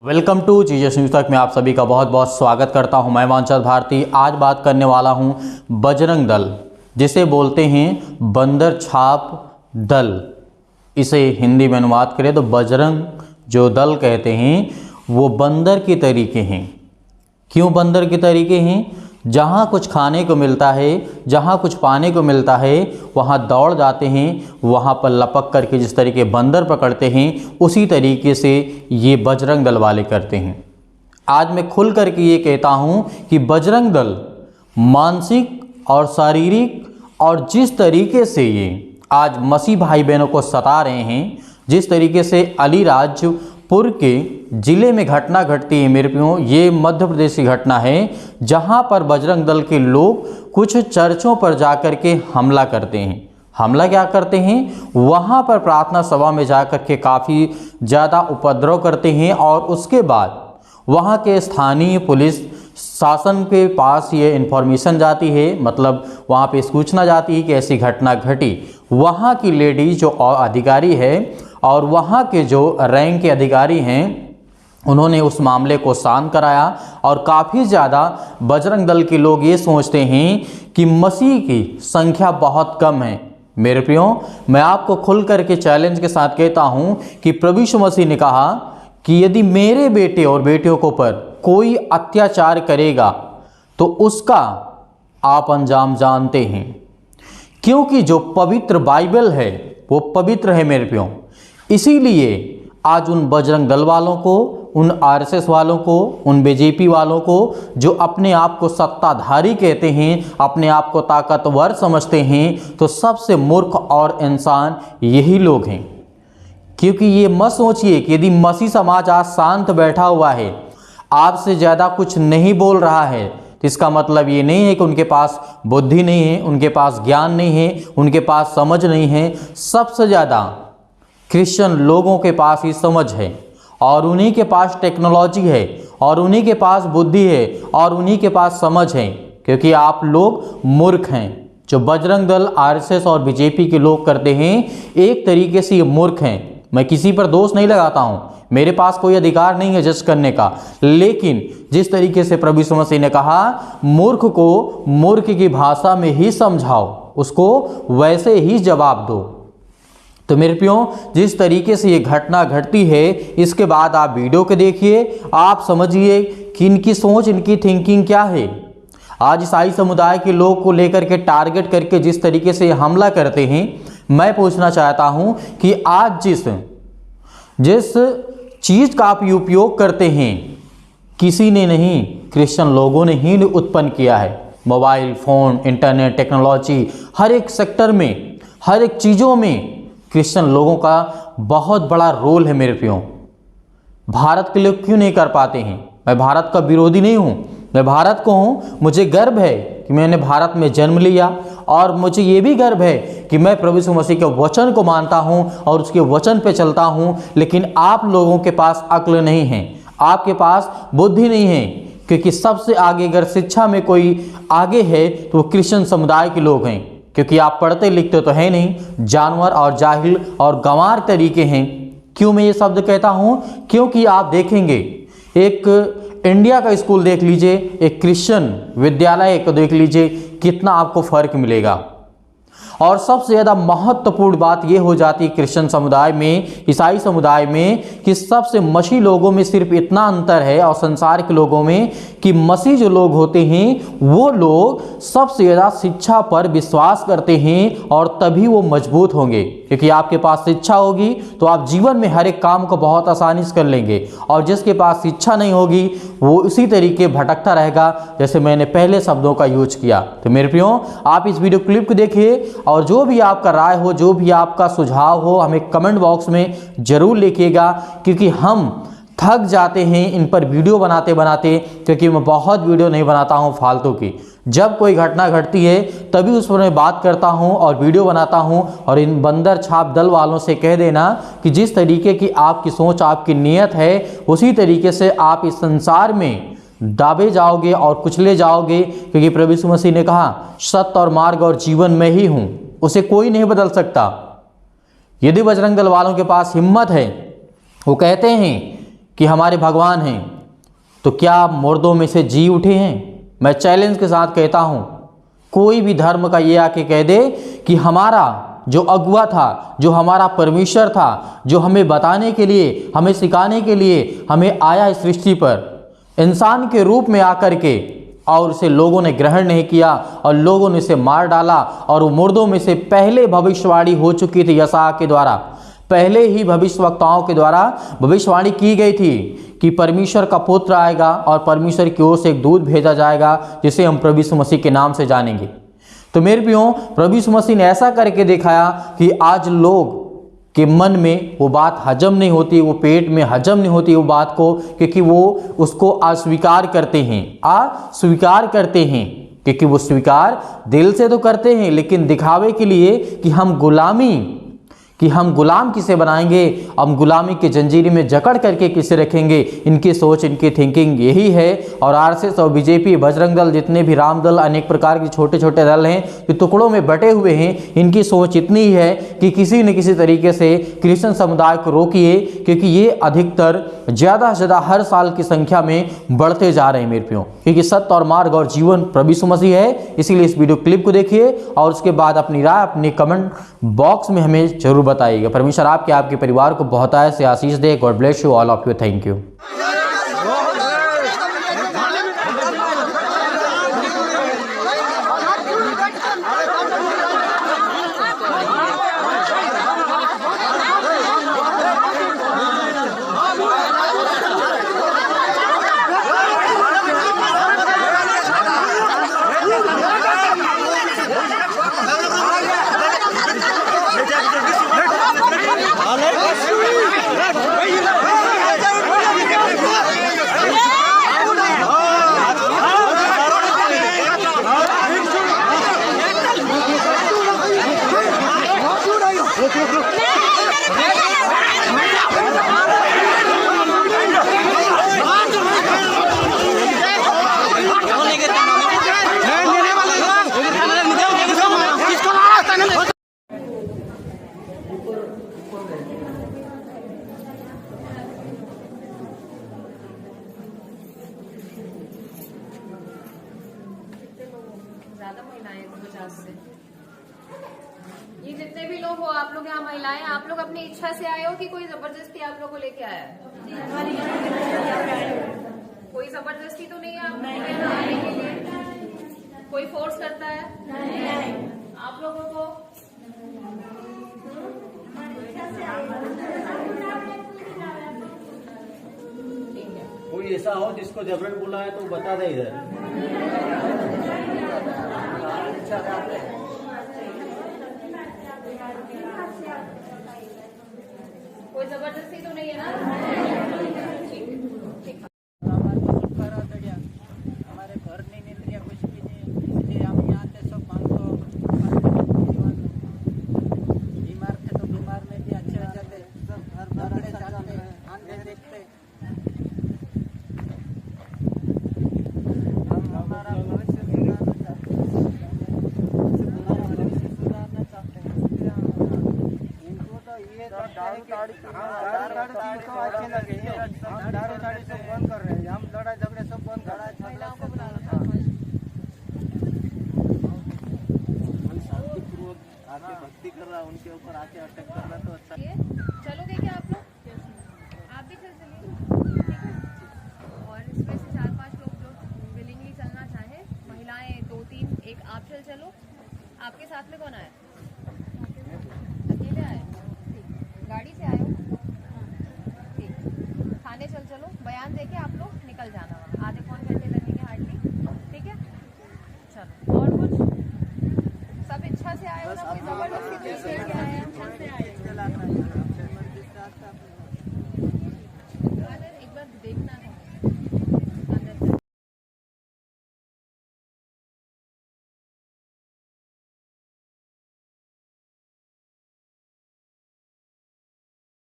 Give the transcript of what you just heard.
Welcome to Jesus news तक में आप सभी का बहुत बहुत स्वागत करता हूं। मैं वांछद भारती आज बात करने वाला हूं बजरंग दल, जिसे बोलते हैं बंदर छाप दल। इसे हिंदी में अनुवाद करें तो बजरंग जो दल कहते हैं वो बंदर के तरीके हैं। क्यों बंदर के तरीके हैं? जहाँ कुछ खाने को मिलता है, जहाँ कुछ पाने को मिलता है, वहाँ दौड़ जाते हैं, वहाँ पर लपक करके जिस तरीके बंदर पकड़ते हैं उसी तरीके से ये बजरंग दल वाले करते हैं। आज मैं खुल करके ये कहता हूँ कि बजरंग दल मानसिक और शारीरिक और जिस तरीके से ये आज मसीह भाई बहनों को सता रहे हैं, जिस तरीके से अलीराजपुर के ज़िले में घटना घटती है मेरे प्रियो, ये मध्य प्रदेश की घटना है जहां पर बजरंग दल के लोग कुछ चर्चों पर जाकर के हमला करते हैं। हमला क्या करते हैं? वहां पर प्रार्थना सभा में जाकर के काफ़ी ज़्यादा उपद्रव करते हैं और उसके बाद वहां के स्थानीय पुलिस शासन के पास ये इन्फॉर्मेशन जाती है, मतलब वहाँ पे सूचना जाती है कि ऐसी घटना घटी। वहाँ की लेडीज जो अधिकारी है और वहाँ के जो रैंक के अधिकारी हैं उन्होंने उस मामले को शांत कराया और काफ़ी ज़्यादा बजरंग दल के लोग ये सोचते हैं कि मसीह की संख्या बहुत कम है। मेरे प्रियो, मैं आपको खुल करके चैलेंज के साथ कहता हूँ कि प्रभु यीशु मसीह ने कहा कि यदि मेरे बेटे और बेटियों को पर कोई अत्याचार करेगा तो उसका आप अंजाम जानते हैं, क्योंकि जो पवित्र बाइबल है वो पवित्र है मेरे प्रियो। इसीलिए आज उन बजरंग दल वालों को, उन आरएसएस वालों को, उन बीजेपी वालों को जो अपने आप को सत्ताधारी कहते हैं, अपने आप को ताकतवर समझते हैं, तो सबसे मूर्ख और इंसान यही लोग हैं। क्योंकि ये मत सोचिए कि यदि मसीह समाज आज शांत बैठा हुआ है, आपसे ज़्यादा कुछ नहीं बोल रहा है, तो इसका मतलब ये नहीं है कि उनके पास बुद्धि नहीं है, उनके पास ज्ञान नहीं है, उनके पास समझ नहीं है। सबसे ज़्यादा क्रिश्चियन लोगों के पास ही समझ है और उन्हीं के पास टेक्नोलॉजी है और उन्हीं के पास बुद्धि है और उन्हीं के पास समझ है, क्योंकि आप लोग मूर्ख हैं। जो बजरंग दल, आरएसएस और बीजेपी के लोग करते हैं, एक तरीके से ये मूर्ख हैं। मैं किसी पर दोष नहीं लगाता हूँ, मेरे पास कोई अधिकार नहीं है जज करने का, लेकिन जिस तरीके से प्रभु यीशु मसीह ने कहा मूर्ख को मूर्ख की भाषा में ही समझाओ, उसको वैसे ही जवाब दो। तो मेरे प्रियो, जिस तरीके से ये घटना घटती है, इसके बाद आप वीडियो को देखिए, आप समझिए कि इनकी सोच, इनकी थिंकिंग क्या है। आज ईसाई समुदाय के लोग को लेकर के टारगेट करके जिस तरीके से हमला करते हैं, मैं पूछना चाहता हूं कि आज जिस चीज़ का आप उपयोग करते हैं, किसी ने नहीं, क्रिश्चियन लोगों ने ही उत्पन्न किया है। मोबाइल फ़ोन, इंटरनेट, टेक्नोलॉजी, हर एक सेक्टर में, हर एक चीज़ों में क्रिश्चियन लोगों का बहुत बड़ा रोल है मेरे प्रियो। भारत के लोग क्यों नहीं कर पाते हैं? मैं भारत का विरोधी नहीं हूँ, मैं भारत को हूँ, मुझे गर्व है कि मैंने भारत में जन्म लिया और मुझे ये भी गर्व है कि मैं प्रभु यीशु मसीह के वचन को मानता हूँ और उसके वचन पे चलता हूँ। लेकिन आप लोगों के पास अक्ल नहीं है, आपके पास बुद्धि नहीं है, क्योंकि सबसे आगे अगर शिक्षा में कोई आगे है तो वो क्रिश्चियन समुदाय के लोग हैं, क्योंकि आप पढ़ते लिखते तो है नहीं, जानवर और जाहिल और गंवार तरीके हैं। क्यों मैं ये शब्द कहता हूँ? क्योंकि आप देखेंगे, एक इंडिया का स्कूल देख लीजिए, एक क्रिश्चियन विद्यालय को देख लीजिए, कितना आपको फर्क मिलेगा। और सबसे ज़्यादा महत्वपूर्ण बात यह हो जाती है क्रिश्चियन समुदाय में, ईसाई समुदाय में, कि सबसे मसीह लोगों में सिर्फ इतना अंतर है और संसार के लोगों में कि मसीह जो लोग होते हैं वो लोग सबसे ज़्यादा शिक्षा पर विश्वास करते हैं और तभी वो मजबूत होंगे। क्योंकि आपके पास शिक्षा होगी तो आप जीवन में हर एक काम को बहुत आसानी से कर लेंगे, और जिसके पास शिक्षा नहीं होगी वो इसी तरीके भटकता रहेगा, जैसे मैंने पहले शब्दों का यूज किया। तो मेरे प्रियो, आप इस वीडियो क्लिप को देखिए और जो भी आपका राय हो, जो भी आपका सुझाव हो, हमें कमेंट बॉक्स में ज़रूर लिखिएगा, क्योंकि हम थक जाते हैं इन पर वीडियो बनाते बनाते, क्योंकि मैं बहुत वीडियो नहीं बनाता हूं फालतू की। जब कोई घटना घटती है तभी उस पर मैं बात करता हूं और वीडियो बनाता हूं। और इन बंदर छाप दल वालों से कह देना कि जिस तरीके की आपकी सोच, आपकी नीयत है, उसी तरीके से आप इस संसार में दाबे जाओगे और कुचले जाओगे, क्योंकि प्रभु यीशु मसीह ने कहा सत्य और मार्ग और जीवन में ही हूँ, उसे कोई नहीं बदल सकता। यदि बजरंग दल वालों के पास हिम्मत है, वो कहते हैं कि हमारे भगवान हैं, तो क्या मुर्दों में से जी उठे हैं? मैं चैलेंज के साथ कहता हूं, कोई भी धर्म का ये आके कह दे कि हमारा जो अगुआ था, जो हमारा परमेश्वर था, जो हमें बताने के लिए, हमें सिखाने के लिए हमें आया इस सृष्टि पर इंसान के रूप में आकर के, और उसे लोगों ने ग्रहण नहीं किया और लोगों ने इसे मार डाला। और वो मुर्दों में से पहले भविष्यवाणी हो चुकी थी यशायाह के द्वारा, पहले ही भविष्यवक्ताओं के द्वारा भविष्यवाणी की गई थी कि परमेश्वर का पुत्र आएगा और परमेश्वर की ओर से एक दूत भेजा जाएगा जिसे हम प्रभु यीशु मसीह के नाम से जानेंगे। तो मेरे प्रियो, प्रभु यीशु मसीह ने ऐसा करके दिखाया कि आज लोग के मन में वो बात हजम नहीं होती, वो पेट में हजम नहीं होती वो बात को, क्योंकि वो उसको अस्वीकार करते हैं, अस्वीकार करते हैं, क्योंकि वो स्वीकार दिल से तो करते हैं लेकिन दिखावे के लिए कि हम गुलाम किसे बनाएंगे, हम गुलामी की जंजीरी में जकड़ करके किसे रखेंगे। इनकी सोच, इनकी थिंकिंग यही है। और आरएसएस और बीजेपी, बजरंग दल, जितने भी राम दल, अनेक प्रकार के छोटे छोटे दल हैं जो टुकड़ों में बटे हुए हैं, इनकी सोच इतनी ही है कि किसी न किसी तरीके से क्रिश्चियन समुदाय को रोकिए, क्योंकि ये अधिकतर ज़्यादा से ज़्यादा हर साल की संख्या में बढ़ते जा रहे हैं मेरे प्रियो। क्योंकि सत्य और मार्ग और जीवन प्रभु यीशु मसीह है। इसीलिए इस वीडियो क्लिप को देखिए और उसके बाद अपनी राय अपने कमेंट बॉक्स में हमें जरूर बताइएगा। परमेश्वर आपके परिवार को बहुत से आशीष दे। God bless you all of you. Thank you. ज्यादा महिलाएं 50 से। ये जितने भी लोग हो, आप लोग यहाँ महिलाएं, आप लोग अपनी इच्छा से आए हो कि कोई जबरदस्ती आप लोग को लेके आया है? कोई जबरदस्ती तो नहीं है आप लोगों को आने के लिए? कोई फोर्स करता है? नहीं। आप लोगों को कोई ऐसा हो जिसको जबरन बोला है तो बता दे इधर। कोई जबरदस्ती तो नहीं है ना? ठीक। हमारे घर नहीं मिल रहा, कुछ भी नहीं, इसलिए हम यहाँ से सब मांगो। बीमार थे तो बीमार में भी अच्छे हो जाते, सब घर जाते, आंधे देखते। हम हमारा भविष्य सुधारना चाहते हैं। इनको तो ये दारू तो अच्छे लगे, हम दारू सब बंद कर रहे हैं, हम लड़ाई झगड़े सब बंद कर रहे हैं। महिलाओं को बुला लो। शांतिपूर्वक आके भक्ति कर रहा है, उनके ऊपर आके अटैक कर रहा तो अच्छा। चलोगे क्या आप लोग? आप भी चल चलिए, ठीक है। और इसमें से 4-5 लोग जो विलिंगली चलना चाहे, महिलाएं 2-3, एक आप चलो। आपके साथ में कौन आया? अकेले आए? ठीक। गाड़ी से आए हो? ठीक। थाने चलो, बयान देके आप लोग निकल जाना वहाँ। आधे पौन घंटे लगेंगे हार्डली, ठीक है। चलो, और कुछ? सब इच्छा से आए हो ना, कोई जबरदस्ती नहीं लेके आए हैं? एक बार देखना